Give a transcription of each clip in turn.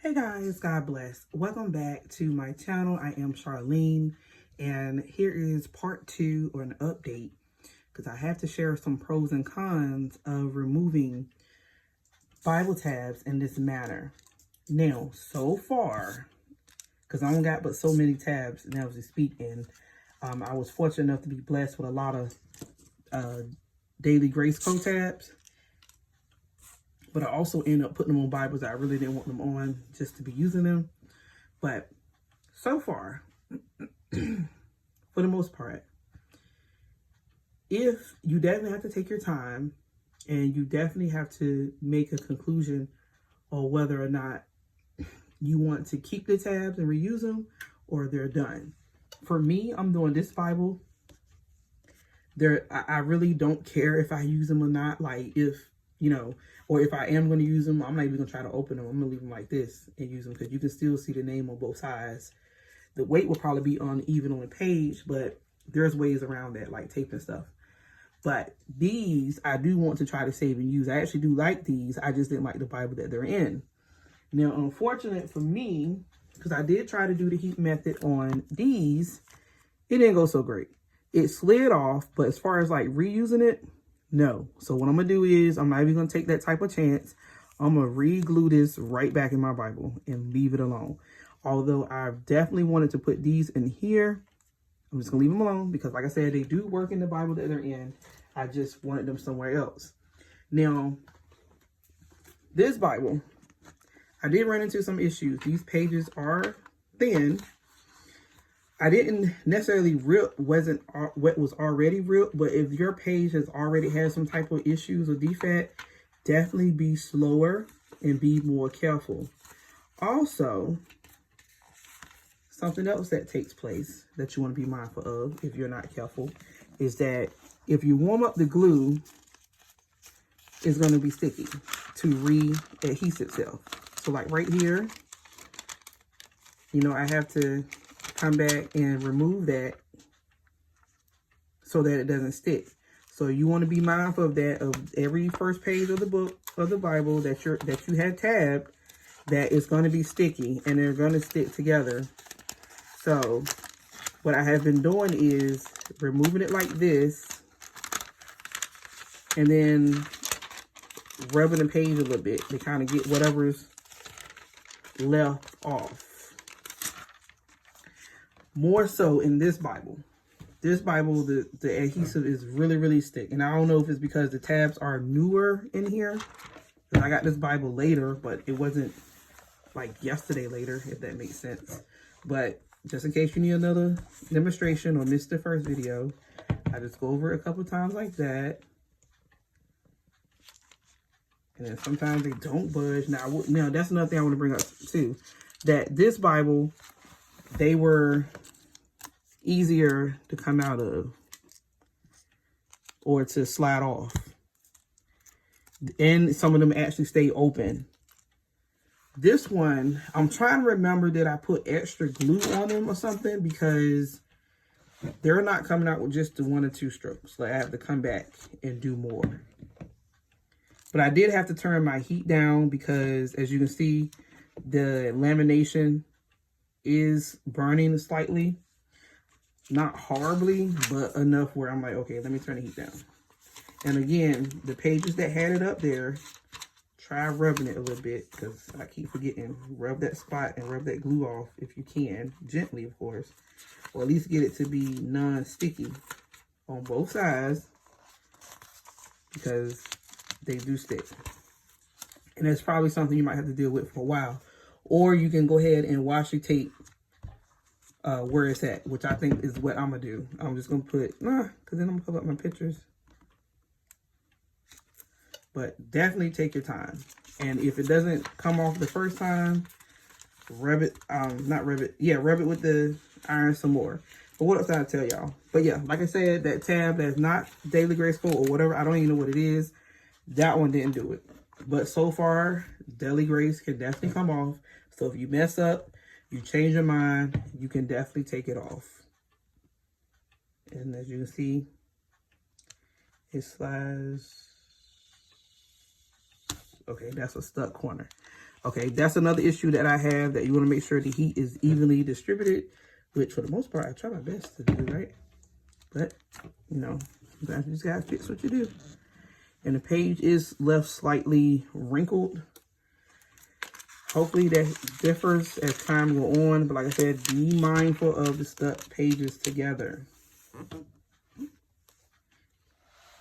Hey guys, God bless. Welcome back to my channel. I am Charlene, and here is part 2 or an update because I have to share some pros and cons of removing Bible tabs in this manner. Now, so far, because I don't got but so many tabs now as we speak, and I was fortunate enough to be blessed with a lot of Daily Grace Code tabs. But I also ended up putting them on Bibles that I really didn't want them on just to be using them. But so far, for the most part, if you definitely have to take your time and you definitely have to make a conclusion on whether or not you want to keep the tabs and reuse them or they're done. For me, I'm doing this Bible. I really don't care if I use them or not. Like if, you know, or if I am going to use them, I'm not even going to try to open them. I'm going to leave them like this and use them because you can still see the name on both sides. The weight will probably be uneven on the page, but there's ways around that, like tape and stuff. But these, I do want to try to save and use. I actually do like these. I just didn't like the Bible that they're in. Now, unfortunate for me, because I did try to do the heat method on these, it didn't go so great. It slid off, but as far as like reusing it, no. So what I'm going to do is, I'm not even going to take that type of chance. I'm going to re-glue this right back in my Bible and leave it alone. Although I definitely wanted to put these in here, I'm just going to leave them alone because like I said, they do work in the Bible that they're in. I just wanted them somewhere else. Now, this Bible, I did run into some issues. These pages are thin. I didn't necessarily rip what was already ripped, but if your page has already had some type of issues or defect, definitely be slower and be more careful. Also, something else that takes place that you want to be mindful of if you're not careful is that if you warm up the glue, it's going to be sticky to re-adhese itself. So like right here, you know, I have to come back and remove that so that it doesn't stick. So you want to be mindful of that, of every first page of the book, of the Bible that you have tabbed, that it's going to be sticky and they're going to stick together. So what I have been doing is removing it like this and then rubbing the page a little bit to kind of get whatever's left off. More so in this Bible. This Bible, the adhesive is really, really thick. And I don't know if it's because the tabs are newer in here. I got this Bible later, but it wasn't like yesterday later, if that makes sense. But just in case you need another demonstration or missed the first video, I just go over it a couple times like that. And then sometimes they don't budge. Now that's another thing I want to bring up too. That this Bible, they were easier to come out of or to slide off. And some of them actually stay open. This one, I'm trying to remember that I put extra glue on them or something because they're not coming out with just the 1 or 2 strokes. Like I have to come back and do more. But I did have to turn my heat down because as you can see, the lamination is burning slightly. Not horribly, but enough where I'm like, okay, let me turn the heat down. And again, the pages that had it up there, try rubbing it a little bit because I keep forgetting. Rub that spot and rub that glue off if you can, gently of course, or at least get it to be non-sticky on both sides because they do stick. And that's probably something you might have to deal with for a while. Or you can go ahead and wash your tape where it's at, which I think is what I'm gonna do. I'm just gonna put, because then I'm gonna pull up my pictures. But definitely take your time. And if it doesn't come off the first time, rub it, rub it with the iron some more. But what else did I tell y'all? But yeah, like I said, that tab that's not Daily Grace Code or whatever, I don't even know what it is, that one didn't do it. But so far, Daily Grace can definitely come off. So if you mess up, you change your mind, you can definitely take it off. And as you can see, it slides. Okay, that's a stuck corner. Okay, that's another issue that I have, that you want to make sure the heat is evenly distributed, which for the most part, I try my best to do, right? But, you know, you just gotta fix what you do. And the page is left slightly wrinkled. Hopefully that differs as time goes on. But like I said, be mindful of the stuck pages together.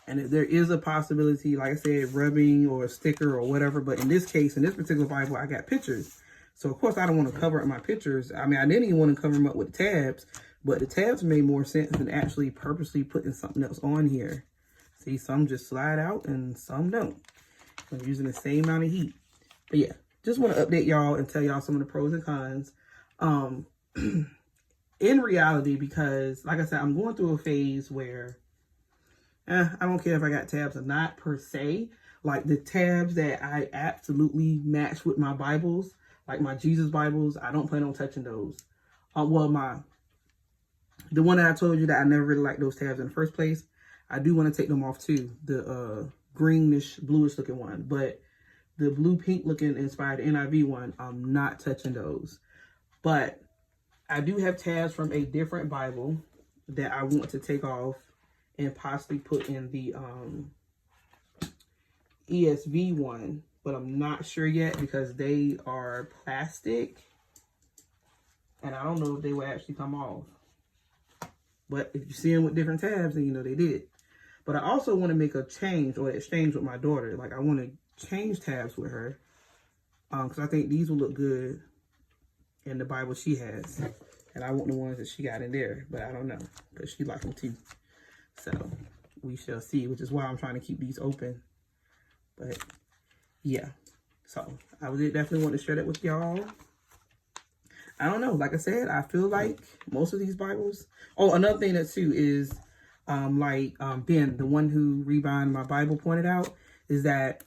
And if there is a possibility, like I said, rubbing or a sticker or whatever. But in this case, in this particular Bible, I got pictures. So, of course, I don't want to cover up my pictures. I mean, I didn't even want to cover them up with tabs. But the tabs made more sense than actually purposely putting something else on here. See, some just slide out and some don't. I'm using the same amount of heat. But yeah, just want to update y'all and tell y'all some of the pros and cons. In reality, because like I said, I'm going through a phase where I don't care if I got tabs or not per se. Like the tabs that I absolutely match with my Bibles, like my Jesus Bibles, I don't plan on touching those. Well, the one that I told you that I never really liked those tabs in the first place, I do want to take them off too. The greenish, bluish looking one. But the blue pink looking inspired NIV one, I'm not touching those. But I do have tabs from a different Bible that I want to take off and possibly put in the ESV one. But I'm not sure yet because they are plastic. And I don't know if they will actually come off. But if you see them with different tabs, then you know they did. But I also want to make a change or exchange with my daughter. Like I want to change tabs with her. Because I think these will look good in the Bible she has. And I want the ones that she got in there. But I don't know. Because she likes them too. So we shall see. Which is why I'm trying to keep these open. But yeah. So I would definitely want to share that with y'all. I don't know. Like I said, I feel like most of these Bibles. Oh, another thing that too is, Ben, the one who rebind my Bible, pointed out, is that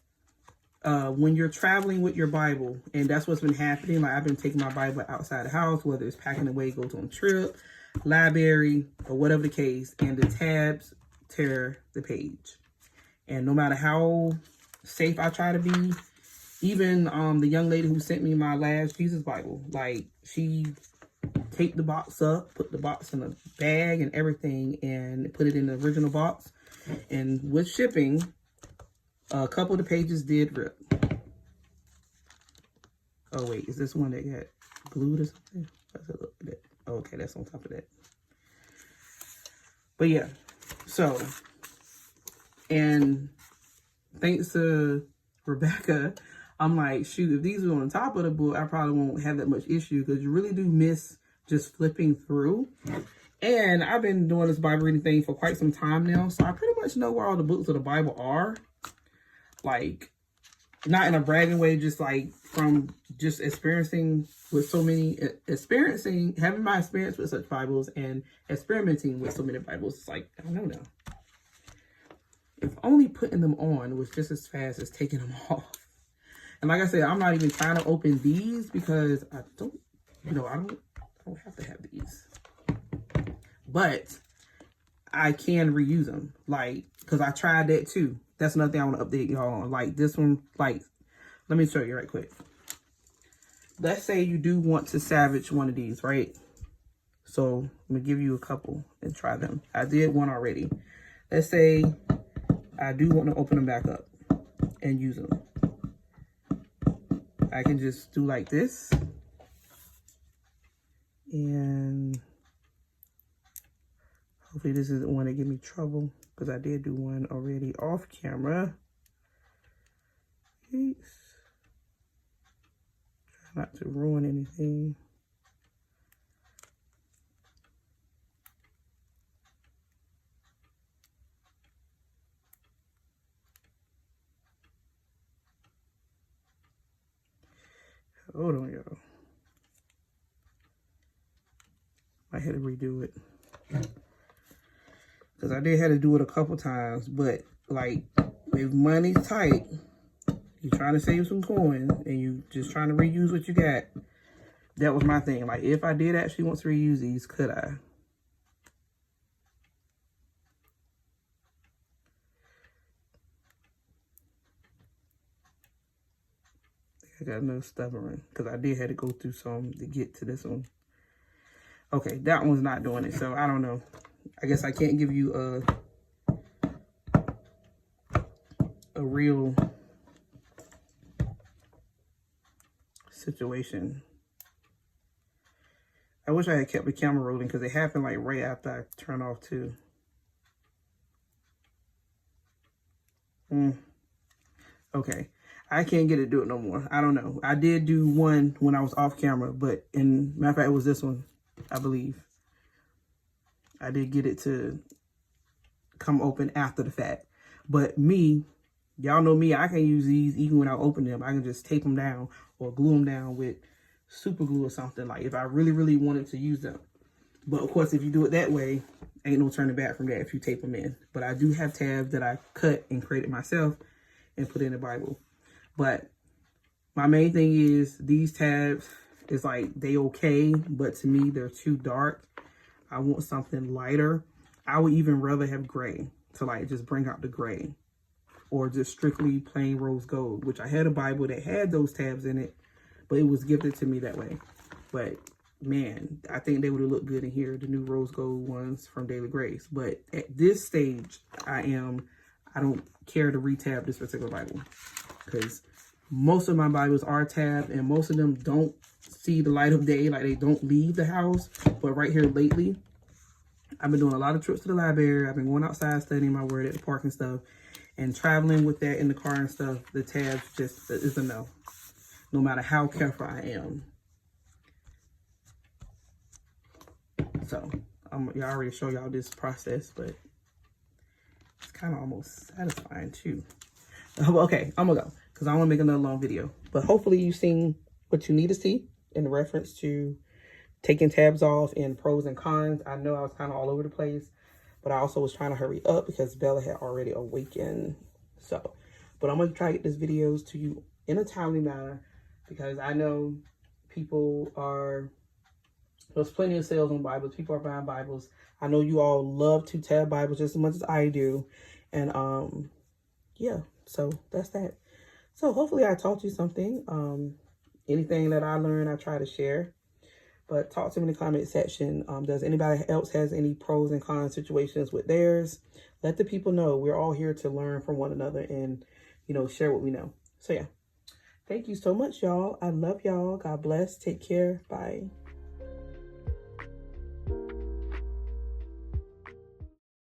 when you're traveling with your Bible, and that's what's been happening. Like I've been taking my Bible outside the house, whether it's packing away, goes on a trip, library, or whatever the case, and the tabs tear the page. And no matter how safe I try to be, even the young lady who sent me my last Jesus Bible, like she taped the box up, put the box in a bag and everything, and put it in the original box. And with shipping, a couple of the pages did rip. Oh wait, is this one that got glued or something? Let's look at that. Oh, okay, that's on top of that. But yeah, so, and thanks to Rebecca, I'm like, shoot, if these are on top of the book, I probably won't have that much issue because you really do miss just flipping through. And I've been doing this Bible reading thing for quite some time now, so I pretty much know where all the books of the Bible are. Like, not in a bragging way, just like from just experiencing with so many, having my experience with such Bibles and experimenting with so many Bibles. It's like, I don't know now. If only putting them on was just as fast as taking them off. And like I said, I'm not even trying to open these because I don't have to have these. But I can reuse them. Like, because I tried that too. That's another thing I want to update y'all on. Like this one, like, let me show you right quick. Let's say you do want to salvage one of these, right? So I'm going to give you a couple and try them. I did one already. Let's say I do want to open them back up and use them. I can just do like this. And hopefully this isn't one that give me trouble because I did do one already off camera. Try not to ruin anything. Hold on, y'all. I had to redo it. Because I did have to do it a couple times. But, like, if money's tight, you're trying to save some coins, and you just trying to reuse what you got. That was my thing. Like, if I did actually want to reuse these, could I? I got another stubborn because I did have to go through some to get to this one. Okay, that one's not doing it, so I don't know. I guess I can't give you a real situation. I wish I had kept the camera rolling because it happened like right after I turned off too. Okay, I can't get it to do it no more. I don't know. I did do one when I was off camera, but in matter of fact, it was this one, I believe. I did get it to come open after the fact. But me, y'all know me, I can use these even when I open them. I can just tape them down or glue them down with super glue or something, like if I really, really wanted to use them. But of course, if you do it that way, ain't no turning back from that if you tape them in. But I do have tabs that I cut and created myself and put in the Bible. But my main thing is these tabs is like, they okay, but to me, they're too dark. I want something lighter. I would even rather have gray to like just bring out the gray, or just strictly plain rose gold, which I had a Bible that had those tabs in it, but it was gifted to me that way. But man, I think they would have looked good in here, the new rose gold ones from Daily Grace. But at this stage, I don't care to retab this particular Bible because most of my Bibles are tabbed and most of them don't see the light of day, like they don't leave the house. But right here lately, I've been doing a lot of trips to the library. I've been going outside studying my word at the park and stuff, and traveling with that in the car and stuff. The tabs just is a no, no matter how careful I am. So I already show y'all this process, but it's kind of almost satisfying too. Okay, I'm gonna go because I want to make another long video. But hopefully you've seen what you need to see in reference to taking tabs off and pros and cons. I know I was kind of all over the place, but I also was trying to hurry up because Bella had already awakened. So, but I'm going to try to get these videos to you in a timely manner because I know there's plenty of sales on Bibles. People are buying Bibles. I know you all love to tab Bibles just as much as I do. And yeah, so that's that. So hopefully I taught you something. Anything that I learned, I try to share. But talk to me in the comment section. Does anybody else has any pros and cons situations with theirs? Let the people know. We're all here to learn from one another and, share what we know. So yeah, thank you so much, y'all. I love y'all. God bless. Take care. Bye.